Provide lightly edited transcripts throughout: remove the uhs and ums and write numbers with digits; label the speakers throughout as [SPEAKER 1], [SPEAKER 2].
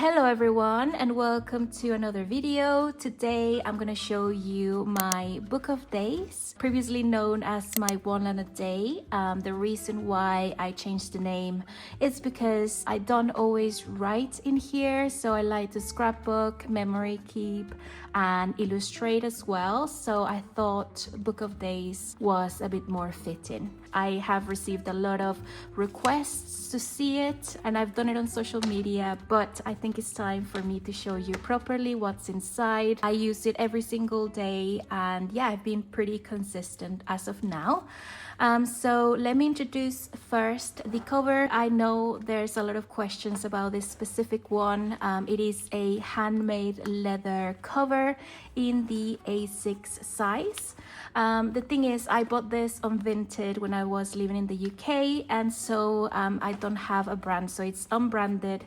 [SPEAKER 1] Hello everyone and welcome to another video. Today I'm gonna show you my book of days, previously known as my one line a day. The reason why I changed the name is because I don't always write in here, so I like to scrapbook, memory keep, and illustrate as well. So I thought book of days was a bit more fitting. I have received a lot of requests to see it and I've done it on social media, but I think it's time for me to show you properly what's inside. I use it every single day and yeah, I've been pretty consistent as of now. So let me introduce first the cover. I know there's a lot of questions about this specific one. It is a handmade leather cover in the A6 size. The thing is, I bought this on Vinted when I was living in the UK, and so I don't have a brand, so it's unbranded.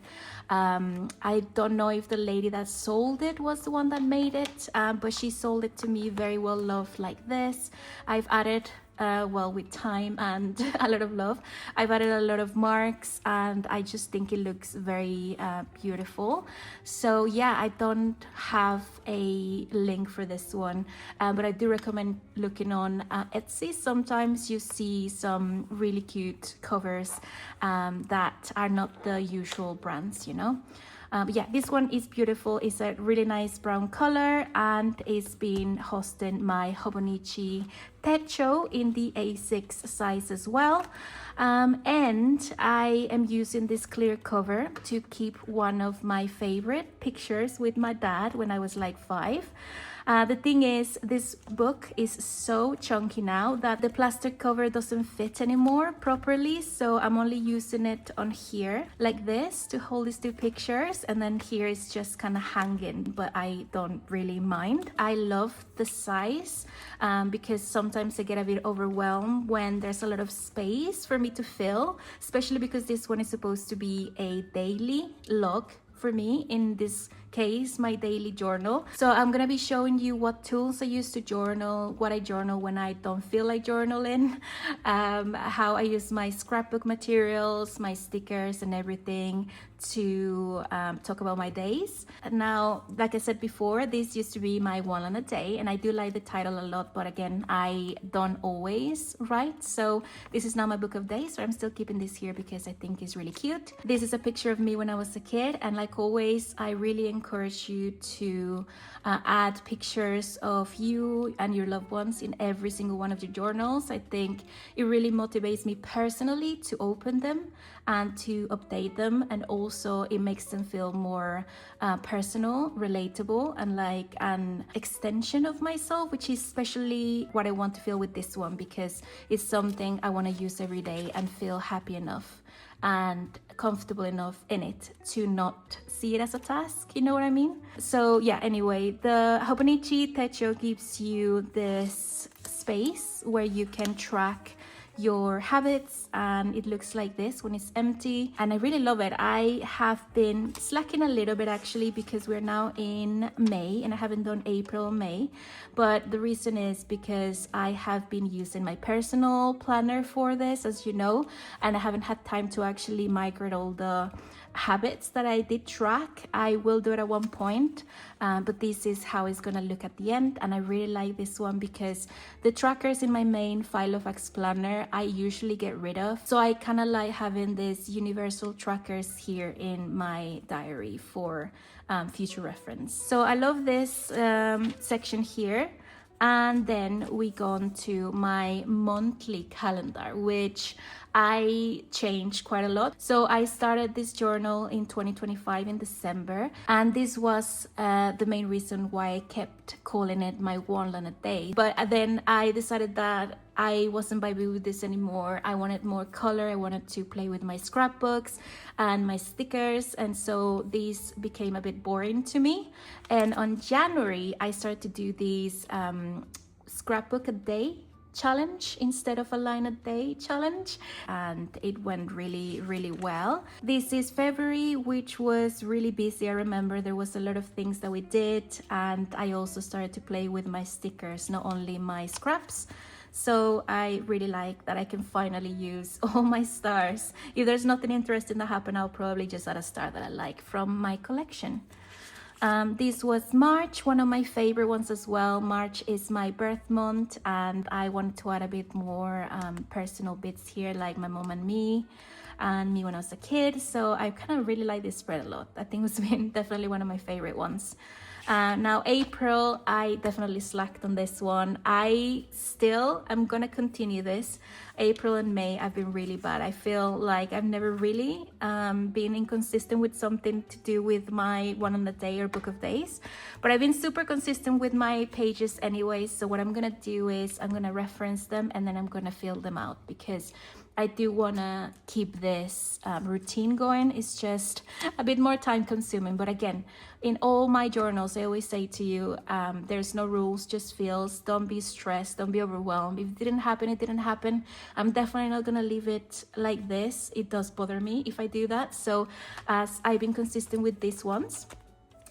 [SPEAKER 1] I don't know if the lady that sold it was the one that made it, but she sold it to me very well loved like this. I've added well, with time and a lot of love, I've added a lot of marks and I just think it looks very beautiful. So yeah, I don't have a link for this one, but I do recommend looking on Etsy. Sometimes you see some really cute covers that are not the usual brands, you know. But yeah, this one is beautiful. It's a really nice brown color and it's been hosting my Hobonichi Techo in the A6 size as well. And I am using this clear cover to keep one of my favorite pictures with my dad when I was like 5. The thing is, this book is so chunky now that the plastic cover doesn't fit anymore properly, so I'm only using it on here like this to hold these two pictures, and then here is just kind of hanging, but I don't really mind. I love the size because sometimes I get a bit overwhelmed when there's a lot of space for me to fill, especially because this one is supposed to be a daily log for me, in this case my daily journal. So I'm gonna be showing you what tools I use to journal, what I journal when I don't feel like journaling, how I use my scrapbook materials, my stickers and everything to talk about my days. Now, like I said before, this used to be my one line a day and I do like the title a lot, but again, I don't always write, so this is now my book of days, so I'm still keeping this here because I think it's really cute. This is a picture of me when I was a kid, and like always, I really encourage you to add pictures of you and your loved ones in every single one of your journals. I think it really motivates me personally to open them and to update them, and also it makes them feel more personal, relatable, and like an extension of myself, which is especially what I want to feel with this one, because it's something I want to use every day and feel happy enough and comfortable enough in it to not see it as a task, you know what I mean? So yeah, anyway, the Hobonichi Techo gives you this space where you can track your habits, and it looks like this when it's empty, and I really love it. I have been slacking a little bit actually because we're now in May and I haven't done April or May, but the reason is because I have been using my personal planner for this, as you know, and I haven't had time to actually migrate all the habits that I did track. I will do it at one point, but this is how it's gonna look at the end, and I really like this one because the trackers in my main Filofax planner I usually get rid of, so I kind of like having these universal trackers here in my diary for future reference. So I love this section here. And then we go on to my monthly calendar, which I changed quite a lot. So I started this journal in 2025 in December, and this was the main reason why I kept calling it my one line a day. But then I decided that I wasn't vibing with this anymore. I wanted more color. I wanted to play with my scrapbooks and my stickers, and so these became a bit boring to me. And on January, I started to do these scrapbook a day challenge instead of a line a day challenge, and it went really well. This is February, which was really busy. I remember there was a lot of things that we did, and I also started to play with my stickers, not only my scraps. So I really like that I can finally use all my stars. If there's nothing interesting that happened, I'll probably just add a star that I like from my collection. This was March, one of my favorite ones as well. March is my birth month, and I wanted to add a bit more personal bits here, like my mom and me when I was a kid. So I kind of really like this spread a lot. I think it's been definitely one of my favorite ones. Now April, I definitely slacked on this one. I'm gonna continue this. April and May, I've been really bad. I feel like I've never really been inconsistent with something to do with my one on the day or book of days, but I've been super consistent with my pages anyway. So what I'm gonna do is I'm gonna reference them and then I'm gonna fill them out, because I do want to keep this routine going. It's just a bit more time consuming. But again, in all my journals, I always say to you, there's no rules, just feels. Don't be stressed. Don't be overwhelmed. If it didn't happen, it didn't happen. I'm definitely not going to leave it like this. It does bother me if I do that. So as I've been consistent with these ones,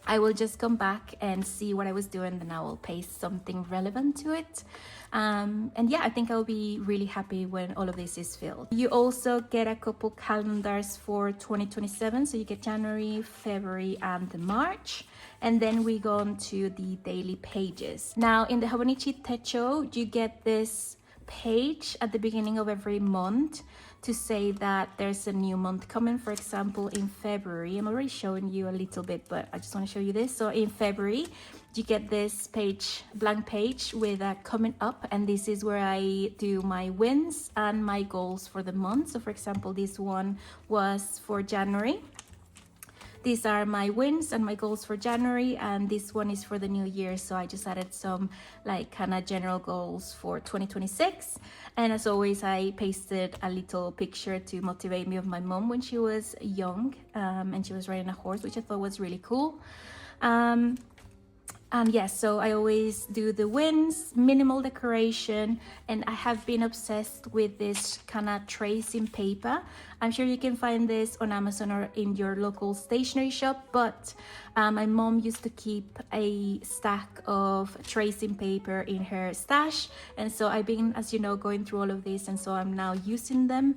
[SPEAKER 1] I will just come back and see what I was doing, then I will paste something relevant to it. And yeah, I think I'll be really happy when all of this is filled. You also get a couple calendars for 2027. So you get January, February, and March. And then we go on to the daily pages. Now in the Hobonichi Techo, you get this page at the beginning of every month to say that there's a new month coming. For example, in February, I'm already showing you a little bit, but I just want to show you this. So in February, you get this page, blank page with a coming up, and this is where I do my wins and my goals for the month. So for example, this one was for January. These are my wins and my goals for January, and this one is for the new year. So I just added some like kind of general goals for 2026. And as always, I pasted a little picture to motivate me of my mom when she was young, and she was riding a horse, which I thought was really cool. And yes, so I always do the wins, minimal decoration, and I have been obsessed with this kind of tracing paper. I'm sure you can find this on Amazon or in your local stationery shop, but my mom used to keep a stack of tracing paper in her stash, and so I've been, as you know, going through all of this, and so I'm now using them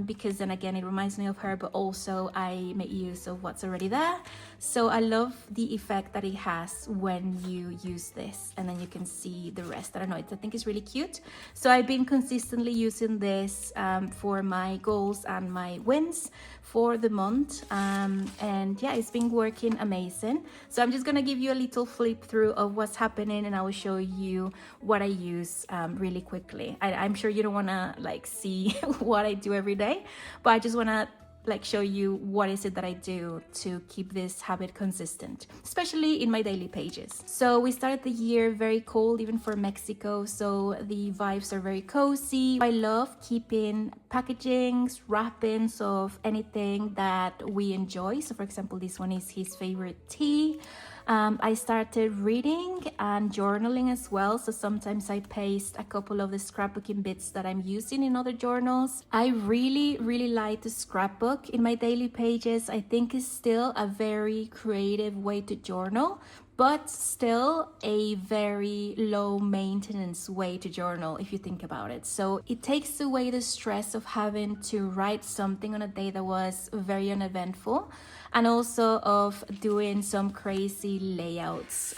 [SPEAKER 1] because then again, it reminds me of her, but also I make use of what's already there. So I love the effect that it has when you use this, and then you can see the rest. I don't know, I think it's really cute. So I've been consistently using this for my goals and my wins for the month, and yeah, it's been working amazing. So I'm just gonna give you a little flip through of what's happening, and I will show you what I use really quickly. I'm sure you don't want to like see what I do every day, but I just want to like show you what is it that I do to keep this habit consistent, especially in my daily pages. So we started the year very cold, even for Mexico, so the vibes are very cozy. I love keeping packagings, wrappings of anything that we enjoy. So for example, this one is his favorite tea. I started reading and journaling as well, so sometimes I paste a couple of the scrapbooking bits that I'm using in other journals. I really like to scrapbook in my daily pages. I think it's still a very creative way to journal, but still a very low maintenance way to journal if you think about it. So it takes away the stress of having to write something on a day that was very uneventful, and also of doing some crazy layouts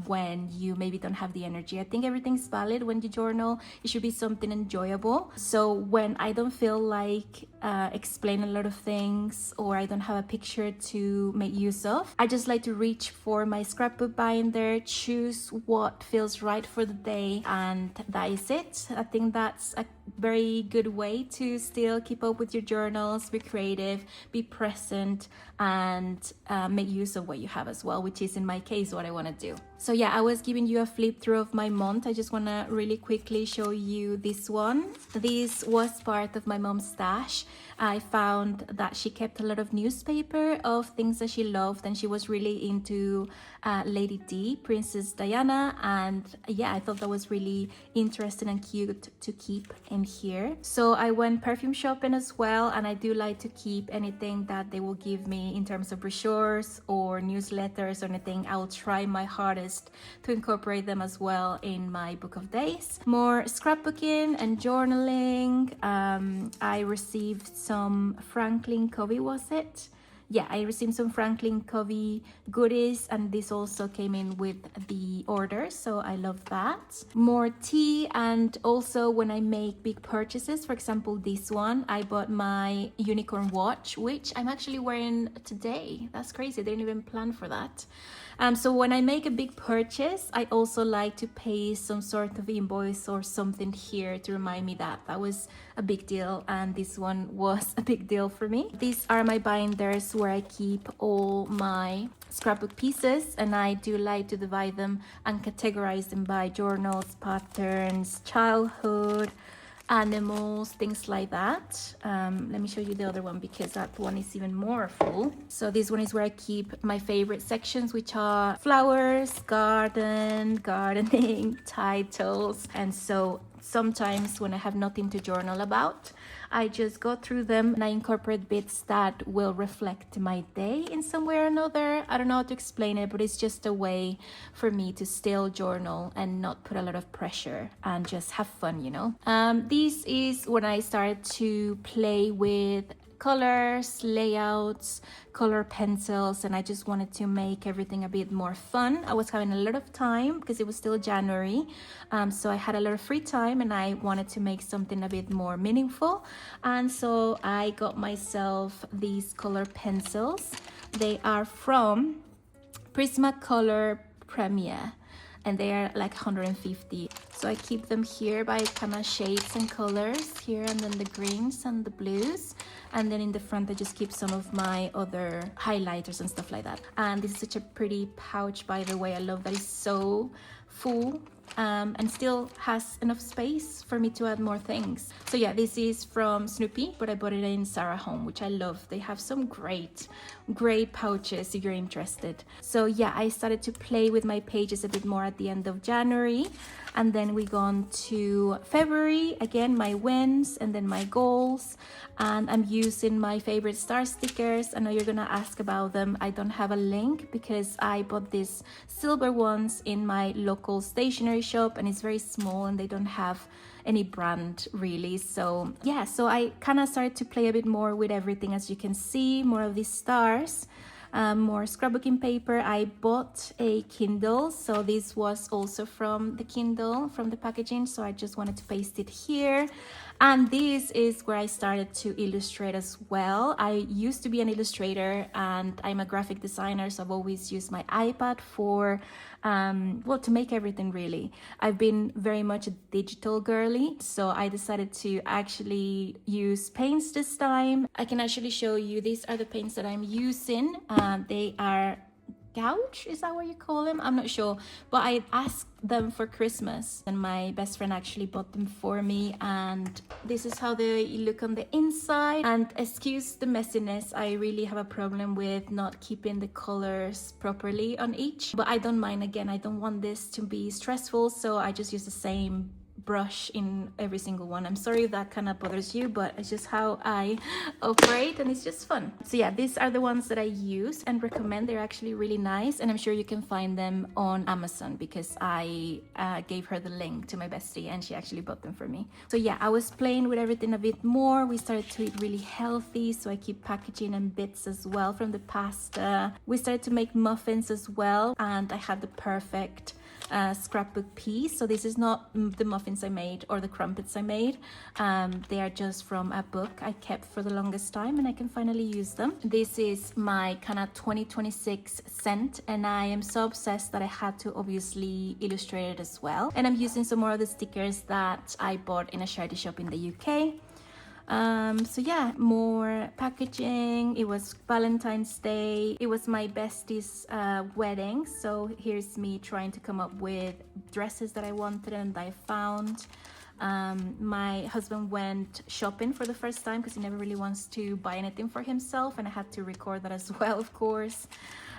[SPEAKER 1] when you maybe don't have the energy. I think everything's valid when you journal. It should be something enjoyable. So when I don't feel like explain a lot of things, or I don't have a picture to make use of, I just like to reach for my scrapbook binder, choose what feels right for the day, and that is it. I think that's a very good way to still keep up with your journals, be creative, be present, and make use of what you have as well, which is in my case what I want to do. So yeah, I was giving you a flip through of my month. I just want to really quickly show you this one. This was part of my mom's stash. I found that she kept a lot of newspaper of things that she loved, and she was really into Lady D, Princess Diana, and yeah, I thought that was really interesting and cute to keep in here. So I went perfume shopping as well, and I do like to keep anything that they will give me in terms of brochures or newsletters or anything. I will try my hardest forced to incorporate them as well in my book of days. More scrapbooking and journaling. I received some Franklin Covey, was it? Yeah, I received some Franklin Covey goodies, and this also came in with the order, so I love that. More tea, and also when I make big purchases, for example this one, I bought my unicorn watch, which I'm actually wearing today. That's crazy, I didn't even plan for that. So when I make a big purchase, I also like to pay some sort of invoice or something here to remind me that that was a big deal, and this one was a big deal for me. These are my binders where I keep all my scrapbook pieces, and I do like to divide them and categorize them by journals, patterns, childhood, animals, things like that. Let me show you the other one because that one is even more full. So this one is where I keep my favorite sections, which are flowers, gardening, titles. And so sometimes when I have nothing to journal about, I just go through them and I incorporate bits that will reflect my day in some way or another. I don't know how to explain it, but it's just a way for me to still journal and not put a lot of pressure and just have fun, you know. This is when I started to play with colors, layouts, color pencils, and I just wanted to make everything a bit more fun. I was having a lot of time because it was still January, so I had a lot of free time and I wanted to make something a bit more meaningful, and so I got myself these color pencils. They are from Prismacolor Premier, and they are like 150. So I keep them here by kind of shades and colors here, and then the greens and the blues, and then in the front I just keep some of my other highlighters and stuff like that. And this is such a pretty pouch, by the way. I love that it's so full and still has enough space for me to add more things. So yeah, this is from Snoopy, but I bought it in Sarah Home, which I love. They have some great pouches if you're interested. So yeah, I started to play with my pages a bit more at the end of January, and then we gone to February, again my wins and then my goals, and I'm using my favorite star stickers. I know you're gonna ask about them. I don't have a link because I bought these silver ones in my local stationery shop, and it's very small and they don't have any brand really. So yeah, so I kind of started to play a bit more with everything. As you can see, more of these stars, more scrapbooking paper. I bought a Kindle, so this was also from the Kindle, from the packaging, so I just wanted to paste it here. And this is where I started to illustrate as well. I used to be an illustrator and I'm a graphic designer, so I've always used my iPad for well, to make everything really. I've been very much a digital girly, so I decided to actually use paints this time. I can actually show you, these are the paints that I'm using. They are gouge, is that what you call them? I'm not sure, but I asked them for Christmas and my best friend actually bought them for me, and this is how they look on the inside. And excuse the messiness, I really have a problem with not keeping the colors properly on each, but I don't mind. Again, I don't want this to be stressful, so I just use the same brush in every single one. I'm sorry if that kind of bothers you, but it's just how I operate and it's just fun. So yeah, these are the ones that I use and recommend. They're actually really nice, and I'm sure you can find them on Amazon because I gave her the link to my bestie and she actually bought them for me. So yeah, I was playing with everything a bit more. We started to eat really healthy, so I keep packaging and bits as well from the pasta. We started to make muffins as well, and I had the perfect scrapbook piece. So this is not the muffins I made or the crumpets I made. They are just from a book I kept for the longest time, and I can finally use them. This is my kind of 2026 scent, and I am so obsessed that I had to obviously illustrate it as well. And I'm using some more of the stickers that I bought in a charity shop in the UK. So yeah, more packaging. It was Valentine's Day. It was my bestie's wedding. So here's me trying to come up with dresses that I wanted and I found. My husband went shopping for the first time because he never really wants to buy anything for himself, and I had to record that as well, of course.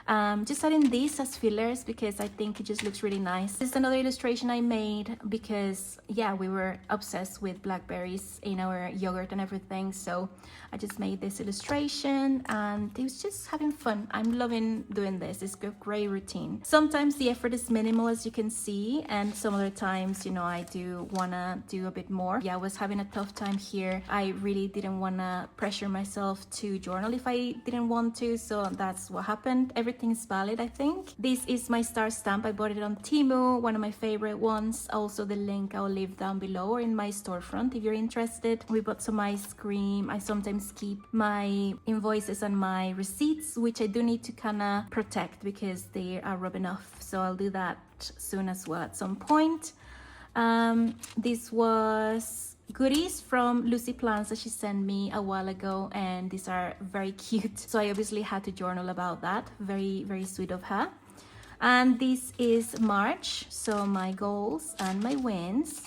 [SPEAKER 1] Just adding these as fillers because I think it just looks really nice. This is another illustration I made because, yeah, we were obsessed with blackberries in our yogurt and everything. So I just made this illustration and it was just having fun. I'm loving doing this. It's a great routine. Sometimes the effort is minimal, as you can see, and some other times, you know, I do want to do a bit more. Yeah, I was having a tough time here. I really didn't want to pressure myself to journal if I didn't want to, so that's what happened. Everything is valid, I think. This is my star stamp. I bought it on Temu, one of my favorite ones. Also the link I'll leave down below or in my storefront if you're interested. We bought some ice cream. I sometimes keep my invoices and my receipts, which I do need to kind of protect because they are rubbing off, so I'll do that soon as well at some point. This was goodies from Lucy Plants that she sent me a while ago, and these are very cute, so I obviously had to journal about that. Very, very sweet of her. And this is March, so my goals and my wins.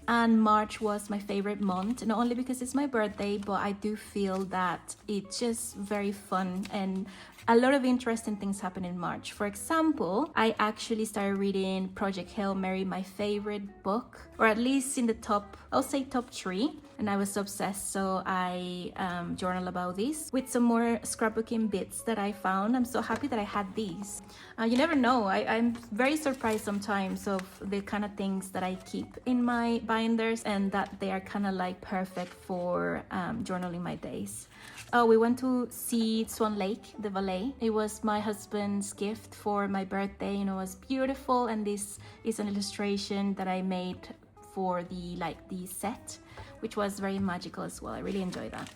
[SPEAKER 1] And March was my favorite month, not only because it's my birthday, but I do feel that it's just very fun and a lot of interesting things happen in March. For example, I actually started reading Project Hail Mary, my favorite book, or at least in the top, I'll say top 3. And I was obsessed, so I journal about this with some more scrapbooking bits that I found. I'm so happy that I had these. You never know, I'm very surprised sometimes of the kind of things that I keep in my binders and that they are kind of like perfect for journaling my days. Oh, we went to see Swan Lake, the ballet. It was my husband's gift for my birthday and it was beautiful. And this is an illustration that I made for the set, which was very magical as well. I really enjoyed that.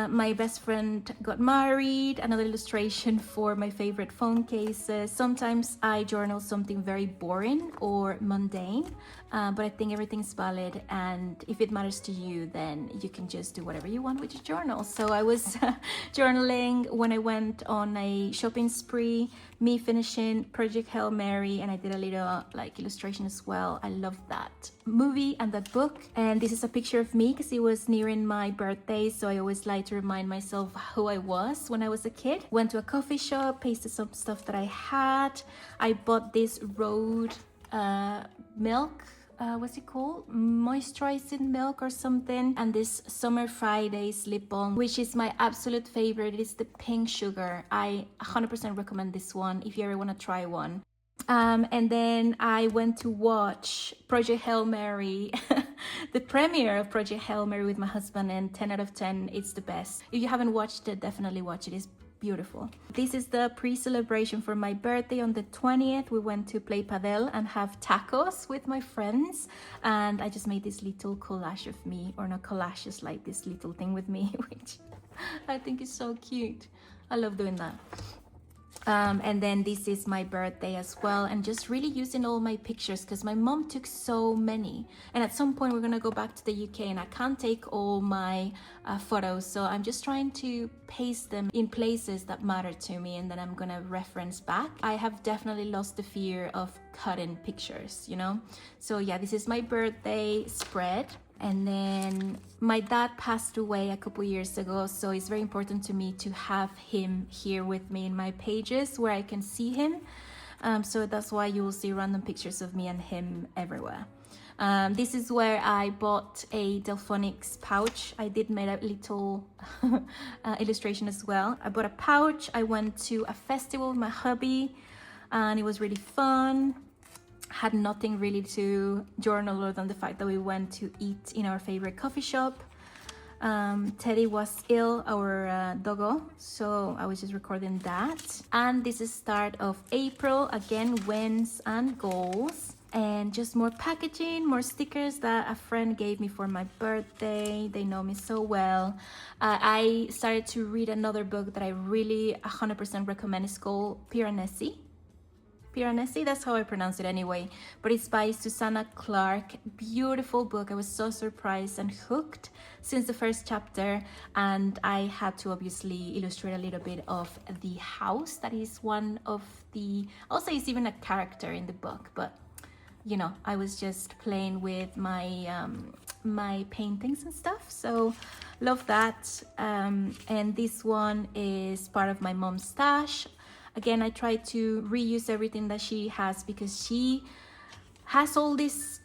[SPEAKER 1] My best friend got married, another illustration for my favorite phone cases. Sometimes I journal something very boring or mundane, but I think everything's valid, and if it matters to you, then you can just do whatever you want with your journal. So I was journaling when I went on a shopping spree, me finishing Project Hail Mary, and I did a little like illustration as well. I love that movie and that book. And this is a picture of me because it was nearing my birthday, so I always like to remind myself who I was when I was a kid. Went to a coffee shop, pasted some stuff that I had. I bought this Rode milk, what's it called? Moisturizing milk or something. And this Summer Fridays lip balm, which is my absolute favorite. It is the pink sugar. I 100% recommend this one if you ever want to try one. And then I went to watch Project Hail Mary, the premiere of Project Hail Mary with my husband, and 10 out of 10, it's the best. If you haven't watched it, definitely watch it. It's beautiful. This is the pre-celebration for my birthday on the 20th. We went to play padel and have tacos with my friends, and I just made this little collage of me, or not collage, just like this little thing with me, which I think is so cute. I love doing that. And then this is my birthday as well, and just really using all my pictures because my mom took so many, and at some point we're gonna go back to the UK and I can't take all my photos, so I'm just trying to paste them in places that matter to me, and then I'm gonna reference back. I have definitely lost the fear of cutting pictures, you know. So yeah, this is my birthday spread. And then my dad passed away a couple years ago, so it's very important to me to have him here with me in my pages where I can see him. So that's why you will see random pictures of me and him everywhere. This is where I bought a Delphonics pouch. I did make a little illustration as well. I bought a pouch. I went to a festival with my hubby and it was really fun. Had nothing really to journal other than the fact that we went to eat in our favorite coffee shop. Teddy was ill, our doggo, so I was just recording that. And this is start of April, again, wins and goals. And just more packaging, more stickers that a friend gave me for my birthday. They know me so well. I started to read another book that I really 100% recommend. It's called Piranesi, that's how I pronounce it anyway, but it's by Susanna Clark. Beautiful book. I was so surprised and hooked since the first chapter, and I had to obviously illustrate a little bit of the house that is one of the, I'll say it's even a character in the book, but you know, I was just playing with my my paintings and stuff, so love that. And this one is part of my mom's stash. Again, I try to reuse everything that she has because she has all these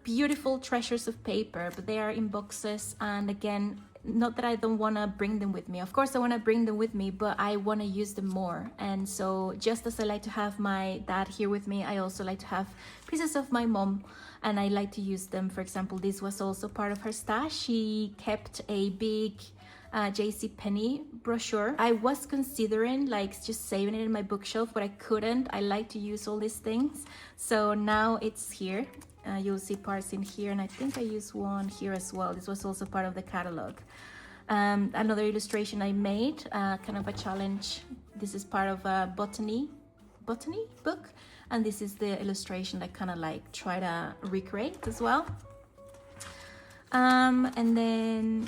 [SPEAKER 1] beautiful treasures of paper, but they are in boxes. And again, not that I don't want to bring them with me. Of course I want to bring them with me, but I want to use them more. And so just as I like to have my dad here with me, I also like to have pieces of my mom, and I like to use them. For example, this was also part of her stash. She kept a big JC Penney brochure. I was considering like just saving it in my bookshelf, but I couldn't. I like to use all these things, so now it's here. You'll see parts in here, and I think I used one here as well. This was also part of the catalog. Another illustration I made, kind of a challenge. This is part of a botany book, and this is the illustration that kind of like try to recreate as well. And then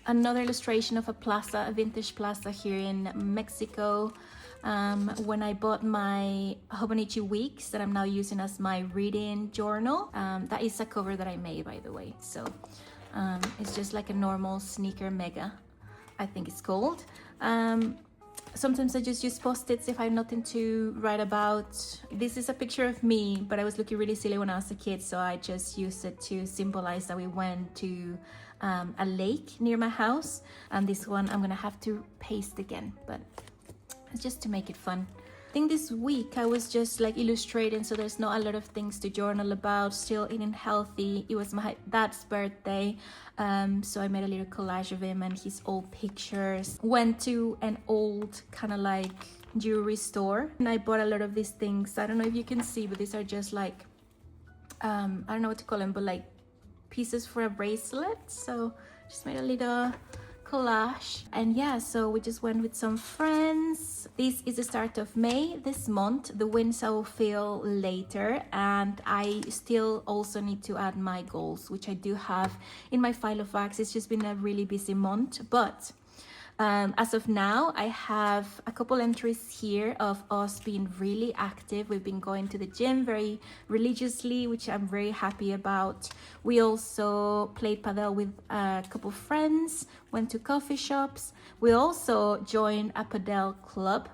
[SPEAKER 1] another illustration of a plaza, a vintage plaza here in Mexico. When I bought my Hobonichi Weeks that I'm now using as my reading journal. That is a cover that I made, by the way. So it's just like a normal sneaker mega, I think it's called. Sometimes I just use post-its if I have nothing to write about. This is a picture of me, but I was looking really silly when I was a kid, so I just used it to symbolize that we went to a lake near my house. And this one I'm gonna have to paste again, but it's just to make it fun. I think this week I was just like illustrating, so there's not a lot of things to journal about. Still eating healthy. It was my dad's birthday, so I made a little collage of him and his old pictures. Went to an old kind of like jewelry store, and I bought a lot of these things. I don't know if you can see, but these are just like I don't know what to call them, but like pieces for a bracelet. So just made a little collage. And yeah, so we just went with some friends. This is the start of May this month. The winds I will feel later, and I still also need to add my goals, which I do have in my Filofax. It's just been a really busy month, but as of now, I have a couple entries here of us being really active. We've been going to the gym very religiously, which I'm very happy about. We also played padel with a couple friends, went to coffee shops. We also joined a padel club,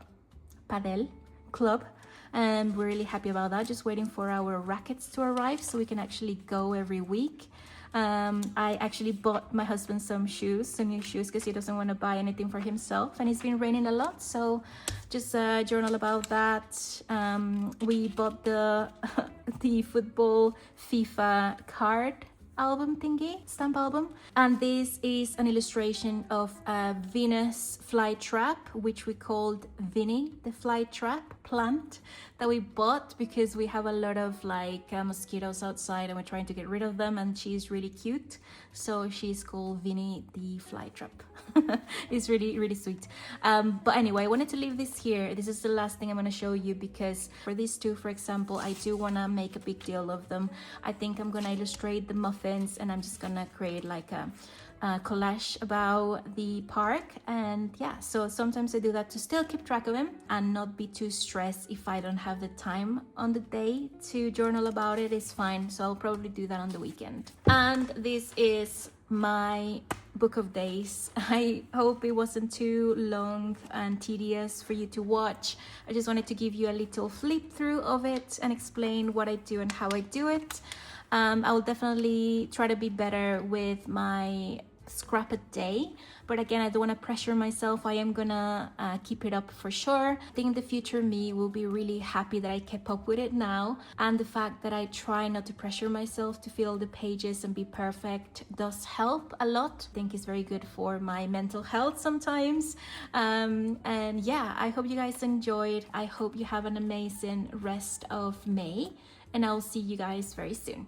[SPEAKER 1] and we're really happy about that. Just waiting for our rackets to arrive so we can actually go every week. I actually bought my husband some new shoes, because he doesn't want to buy anything for himself, and it's been raining a lot, so just journal about that. We bought the the football FIFA card album thingy, stamp album, and this is an illustration of a Venus flytrap, which we called Vinny the flytrap plant, that we bought because we have a lot of like mosquitoes outside and we're trying to get rid of them, and she's really cute, so she's called Vinny the flytrap. It's really sweet. But anyway, I wanted to leave this here. This is the last thing I'm going to show you, because for these two, for example, I do want to make a big deal of them. I think I'm going to illustrate the muffins, and I'm just going to create like a collage about the park. And yeah, so sometimes I do that to still keep track of him and not be too stressed if I don't have the time on the day to journal about it. It's fine, so I'll probably do that on the weekend. And this is my book of days. I hope it wasn't too long and tedious for you to watch. I just wanted to give you a little flip through of it and explain what I do and how I do it. I will definitely try to be better with my scrap a day, but again, I don't want to pressure myself. I am gonna keep it up for sure. I think the future me will be really happy that I kept up with it now, and the fact that I try not to pressure myself to fill the pages and be perfect does help a lot. I think it's very good for my mental health sometimes. And yeah, I hope you guys enjoyed. I hope you have an amazing rest of May, and I'll see you guys very soon.